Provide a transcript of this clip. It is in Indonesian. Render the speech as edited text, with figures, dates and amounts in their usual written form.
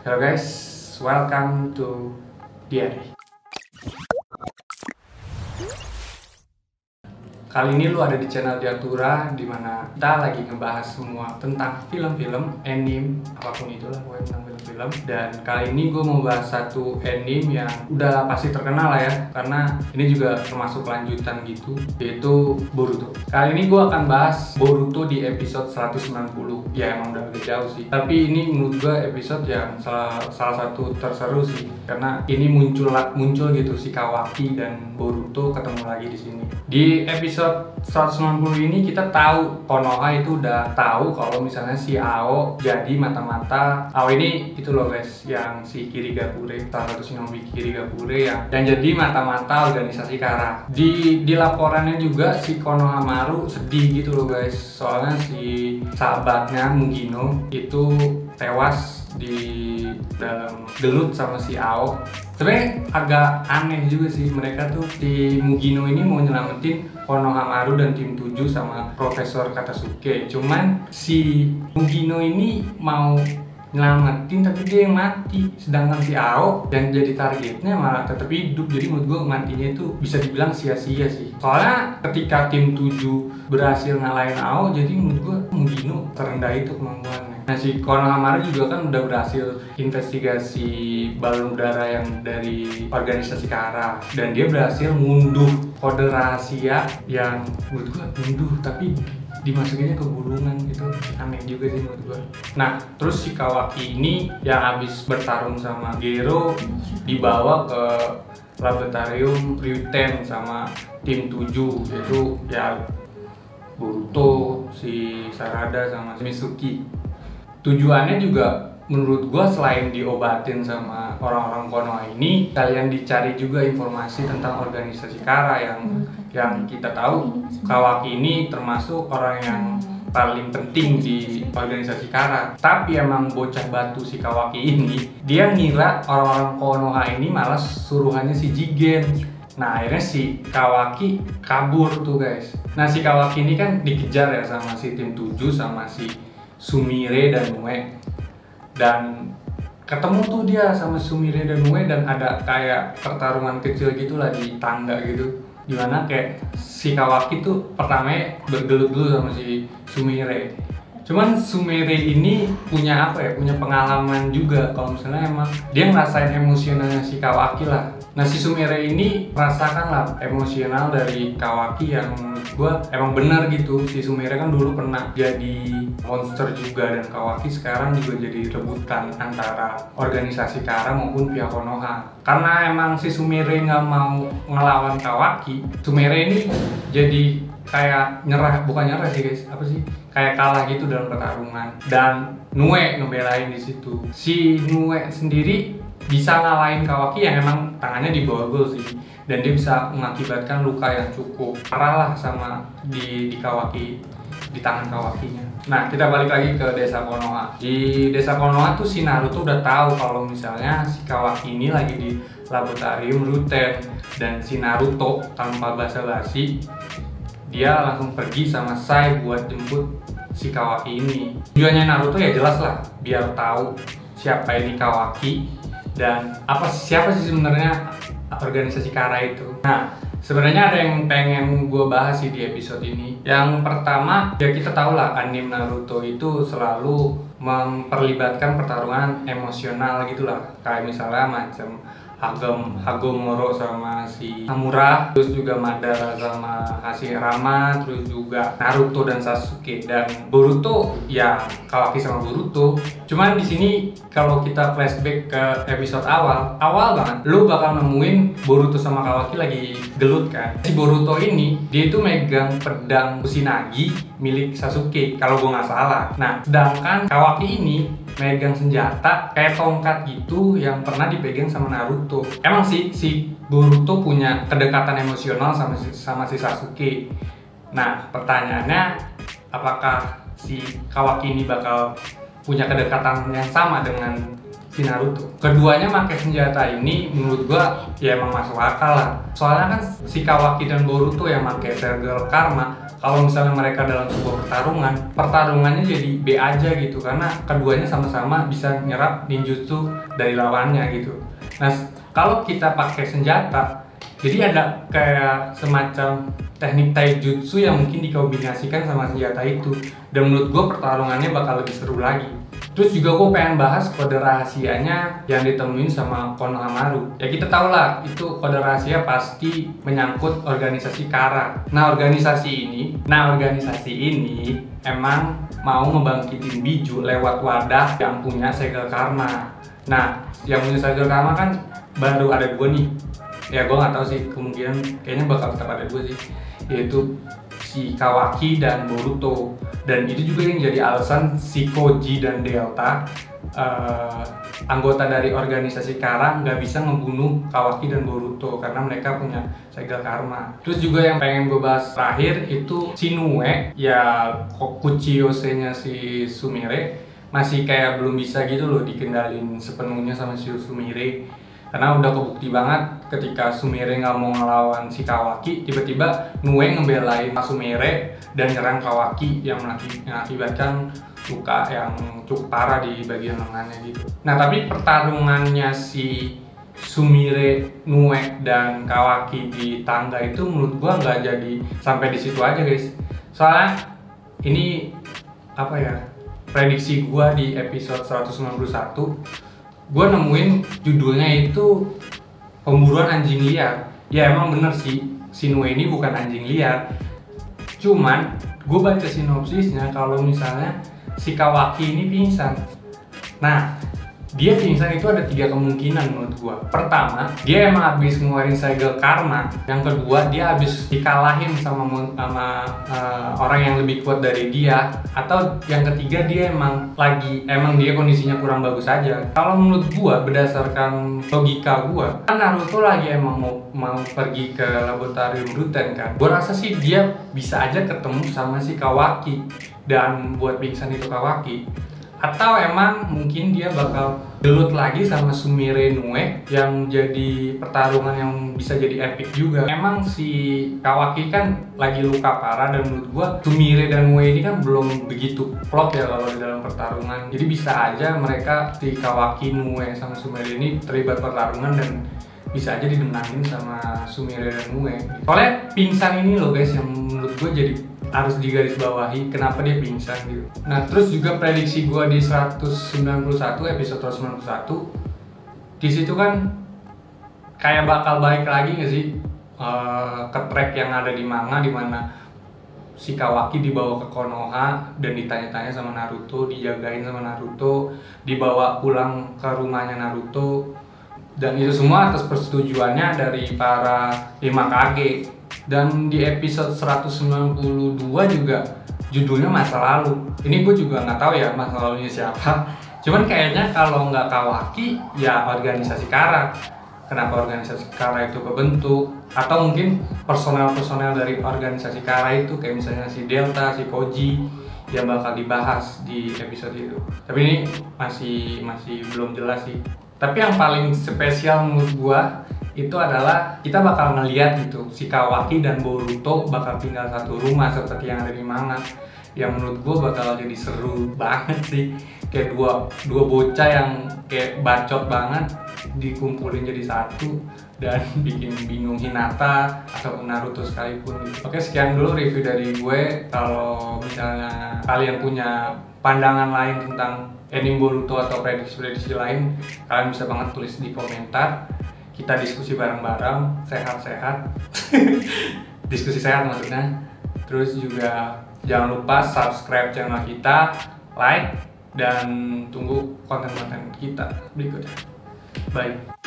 Hello guys, welcome to Diary. Kali ini lu ada di channel Diatura, dimana kita lagi ngebahas semua tentang film-film, anime, apapun itulah pokoknya tentang film-film. Dan kali ini gue mau bahas satu anime yang udah pasti terkenal lah ya, karena ini juga termasuk lanjutan gitu, yaitu Boruto. Kali ini gue akan bahas Boruto di episode 190. Ya emang udah agak jauh sih, tapi ini menurut gue episode yang salah satu terseru sih, karena ini muncul gitu si Kawaki dan Boruto ketemu lagi di sini. Di episode 190 ini kita tahu Konoha itu udah tahu kalau misalnya si Ao jadi mata-mata. Ao ini itu loh guys, yang si Kirigakure, salah satu shinobi Kirigakure yang jadi mata-mata organisasi Kara. Di laporannya juga si Konohamaru sedih gitu loh guys, soalnya si sahabatnya Mugino itu tewas di dalam gelut sama si Ao. Sebenarnya agak aneh juga sih, mereka tuh si Mugino ini mau nyelamatin Konohamaru dan tim 7 sama Profesor Katasuke. Cuman si Mugino ini mau nyelamatin tapi dia yang mati, sedangkan si Ao yang jadi targetnya malah tetap hidup. Jadi menurut gue matinya itu bisa dibilang sia-sia sih, soalnya ketika tim 7 berhasil ngalahin Ao, jadi menurut gue Mugino terendah itu kemampuannya. Nah si Konohamaru juga kan udah berhasil investigasi balon udara yang dari organisasi Kara, dan dia berhasil ngunduh kode rahasia yang menurut gue ngunduh tapi dimasukinnya ke gulungan, itu aneh juga sih menurut gue. Nah terus si Kawaki ini yang habis bertarung sama Gero dibawa ke laboratorium Ryuten sama tim 7, yaitu ya Boruto, si Sarada sama si Mitsuki. Tujuannya juga menurut gua selain diobatin sama orang-orang Konoha ini, kalian dicari juga informasi tentang organisasi Kara yang kita tahu Kawaki ini termasuk orang yang paling penting di organisasi Kara. Tapi emang bocah batu si Kawaki ini, dia ngira orang-orang Konoha ini malah suruhannya si Jigen. Nah akhirnya si Kawaki kabur tuh guys. Nah si Kawaki ini kan dikejar ya sama si tim 7 sama si Sumire dan Nue, dan ketemu tuh dia sama Sumire dan Nue, dan ada kayak pertarungan kecil gitu lah di tangga gitu, dimana kayak si Kawaki tuh pertamanya bergelut dulu sama si Sumire. Cuman Sumire ini punya punya pengalaman juga kalau misalnya emang dia ngerasain emosionalnya si Kawaki lah. Nah si Sumire ini merasakan lah emosional dari Kawaki yang menurut gue emang benar gitu. Si Sumire kan dulu pernah jadi monster juga, dan Kawaki sekarang juga jadi rebutan antara organisasi Kara maupun pihak Konoha. Karena emang si Sumire nggak mau ngelawan Kawaki, Sumire ini jadi kayak bukan nyerah sih guys, kayak kalah gitu dalam pertarungan, dan Nue ngebelain di situ. Si Nue sendiri bisa ngalahin Kawaki yang emang tangannya diborgol sih, dan dia bisa mengakibatkan luka yang cukup parah lah sama di Kawaki, di tangan Kawakinya. Nah kita balik lagi ke desa Konoha. Di desa Konoha tuh si Naruto udah tahu kalau misalnya si Kawaki ini lagi di laboratorium Ryuten, dan si Naruto tanpa basa-basi dia langsung pergi sama Sai buat jemput si Kawaki ini. Tujuannya Naruto ya jelas lah, biar tahu siapa ini Kawaki dan siapa sih sebenarnya organisasi Kara itu. Nah sebenarnya ada yang pengen gue bahas sih di episode ini. Yang pertama ya kita tahu lah, anime Naruto itu selalu memperlibatkan pertarungan emosional gitulah, kayak misalnya macam Hagomoro sama si Hamura, terus juga Madara sama Hashirama, terus juga Naruto dan Sasuke, dan Boruto ya Kawaki sama Boruto. Cuman di sini kalau kita flashback ke episode awal banget, lu bakal nemuin Boruto sama Kawaki lagi gelut kan. Si Boruto ini dia itu megang pedang Kusanagi milik Sasuke kalau gua nggak salah. Nah sedangkan Kawaki ini megang senjata kayak tongkat gitu yang pernah dipegang sama Naruto. Emang sih si Boruto punya kedekatan emosional sama si Sasuke. Nah pertanyaannya, apakah si Kawaki ini bakal punya kedekatan yang sama dengan si Naruto. Keduanya pakai senjata ini menurut gua ya emang masuk akal lah. Soalnya kan si Kawaki dan Boruto yang pakai Sergel Karma, kalau misalnya mereka dalam sebuah pertarungannya jadi B aja gitu, karena keduanya sama-sama bisa nyerap ninjutsu dari lawannya gitu. Nah, kalau kita pakai senjata, jadi ada kayak semacam teknik taijutsu yang mungkin dikombinasikan sama senjata itu, dan menurut gue pertarungannya bakal lebih seru lagi. Terus juga gue pengen bahas kode rahasianya yang ditemuin sama Konohamaru. Ya kita tau lah, itu kode rahasia pasti menyangkut organisasi Kara. Nah organisasi ini emang mau ngebangkitin Biju lewat wadah yang punya segel karma. Nah yang punya segel karma kan baru ada gue nih. Ya gue nggak tahu sih, kemungkinan kayaknya bakal tetap ada gue sih, yaitu si Kawaki dan Boruto. Dan itu juga yang jadi alasan si Koji dan Delta, anggota dari organisasi Kara, nggak bisa ngebunuh Kawaki dan Boruto karena mereka punya segel karma. Terus juga yang pengen gue bahas terakhir itu si Nue, ya Kuchiyose-nya si Sumire masih kayak belum bisa gitu loh dikendalin sepenuhnya sama si Sumire. Karena udah kebukti banget ketika Sumire nggak mau ngelawan si Kawaki, tiba-tiba Nue ngebelain Sumire dan nyerang Kawaki yang mengakibatkan luka yang cukup parah di bagian lengannya gitu. Nah tapi pertarungannya si Sumire, Nue, dan Kawaki di tangga itu menurut gua nggak jadi sampai di situ aja guys. Soalnya ini apa ya, prediksi gua di episode 191, gue nemuin judulnya itu pemburuan anjing liar. Ya emang bener sih, si Nue ini bukan anjing liar. Cuman gue baca sinopsisnya kalau misalnya si Kawaki ini pingsan. Nah dia pingsan itu ada 3 kemungkinan menurut gue. Pertama, dia emang habis ngeluarin segel karma. Yang kedua, dia habis dikalahin sama orang yang lebih kuat dari dia. Atau yang ketiga, dia emang dia kondisinya kurang bagus aja. Kalau menurut gue, berdasarkan logika gue, kan Naruto lagi emang mau pergi ke laboratorium Ruten kan. Gue rasa sih dia bisa aja ketemu sama si Kawaki dan buat pingsan itu Kawaki. Atau emang mungkin dia bakal gelut lagi sama Sumire Nue yang jadi pertarungan yang bisa jadi epic juga. Emang si Kawaki kan lagi luka parah dan menurut gua Sumire dan Nue ini kan belum begitu plot ya kalau di dalam pertarungan. Jadi bisa aja mereka si Kawaki, Nue, sama Sumire ini terlibat pertarungan dan bisa aja dimenangin sama Sumire dan Nue. Soalnya pingsan ini loh guys yang menurut gua jadi harus digarisbawahi kenapa dia pingsan gitu. Nah terus juga prediksi gue di 191 episode 191 di situ kan kayak bakal balik lagi nggak sih ke track yang ada di manga, dimana si Kawaki dibawa ke Konoha dan ditanya-tanya sama Naruto, dijagain sama Naruto, dibawa pulang ke rumahnya Naruto, dan itu semua atas persetujuannya dari para Hokage. Dan di episode 192 juga judulnya masa lalu. Ini gue juga nggak tahu ya masa lalunya siapa. Cuman kayaknya kalau nggak Kawaki ya organisasi Kara. Kenapa organisasi Kara itu kebentuk? Atau mungkin personel-personel dari organisasi Kara itu kayak misalnya si Delta, si Koji yang bakal dibahas di episode itu. Tapi ini masih belum jelas sih. Tapi yang paling spesial menurut gue itu adalah kita bakal ngeliat gitu si Kawaki dan Boruto bakal tinggal satu rumah seperti yang ada di manga, yang menurut gue bakal jadi seru banget sih. Kayak dua bocah yang kayak bacot banget dikumpulin jadi satu dan bikin bingung Hinata atau Naruto sekalipun gitu. Oke, sekian dulu review dari gue. Kalau misalnya kalian punya pandangan lain tentang anime Boruto atau prediksi-prediksi lain, kalian bisa banget tulis di komentar. Kita diskusi bareng-bareng, sehat-sehat. Diskusi sehat maksudnya. Terus juga jangan lupa subscribe channel kita, like, dan tunggu konten-konten kita berikutnya. Bye.